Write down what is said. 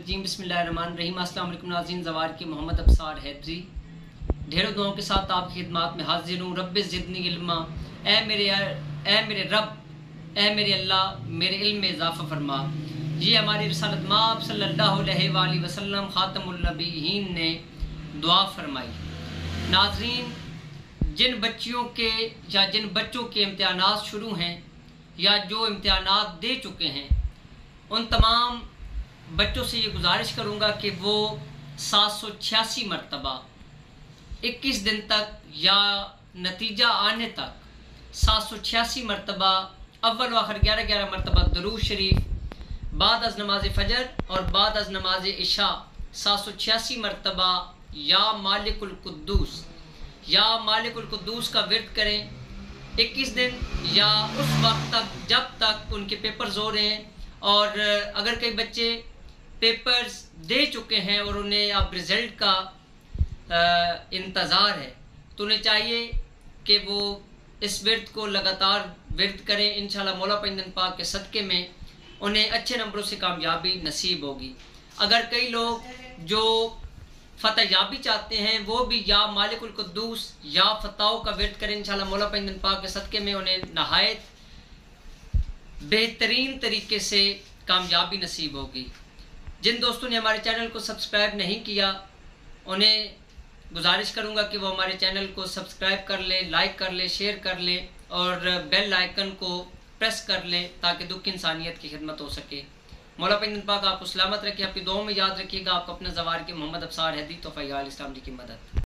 रजीम बिस्मिल्लाहिर्रहमानिर्रहीम। अस्सलाम वालेकुम नाज़रीन, ज़वार की मोहम्मद अब्सार हैदरी ढेरों दुआओं के साथ आपकी खिदमत में हाजिर हूँ। रब्बि ज़िदनी इल्मा, ए मेरे रब, ए मेरे अल्लाह, मेरे इल्म में इजाफ़ा फरमा। ये हमारी रसालत माब सल्लल्लाहु अलैहि वसल्लम ख़ातमुन नबीयीन ने दुआ फरमाई। नाज़रीन, जिन बच्चों के इम्तिहानात शुरू हैं या जो इम्तिहानात दे चुके हैं, उन तमाम बच्चों से ये गुजारिश करूँगा कि वो 786 मरतबा 21 दिन तक या नतीजा आने तक 786 मरतबा अव्वल व आखिर 11-11 मरतबा दरूद शरीफ, बाद अज़ नमाज फ़जर और बाद अज़ नमाज इशा 786 मरतबा या मालिकुल कुद्दूस का विर्द करें 21 दिन या उस वक्त तक जब तक उनके पेपर्स हो रहे हैं। और अगर कई बच्चे पेपर्स दे चुके हैं और उन्हें अब रिज़ल्ट का इंतज़ार है, तो उन्हें चाहिए कि वो इस विर्द को लगातार विर्द करें। इंशाल्लाह मौला पैगंबर पाक के सदक़े में उन्हें अच्छे नंबरों से कामयाबी नसीब होगी। अगर कई लोग जो फ़तहयाबी चाहते हैं वो भी या मालिकुल कुद्दूस या फ़ताओ का विर्द करें, इंशाल्लाह मौला पैगंबर पाक के सदक़े में उन्हें नहायत बेहतरीन तरीके से कामयाबी नसीब होगी। जिन दोस्तों ने हमारे चैनल को सब्सक्राइब नहीं किया, उन्हें गुजारिश करूंगा कि वो हमारे चैनल को सब्सक्राइब कर लें, लाइक कर लें, शेयर कर लें और बेल आइकन को प्रेस कर लें ताकि दुख इंसानियत की खिदमत हो सके। मौला पैगंबर पाक आपको सलामत रखे, अपनी दुआओं में याद रखिएगा। आपको अपने ज़वार के मोहम्मद अब्सार हैदरी तोफ़ा इस्लाम जी की मदद।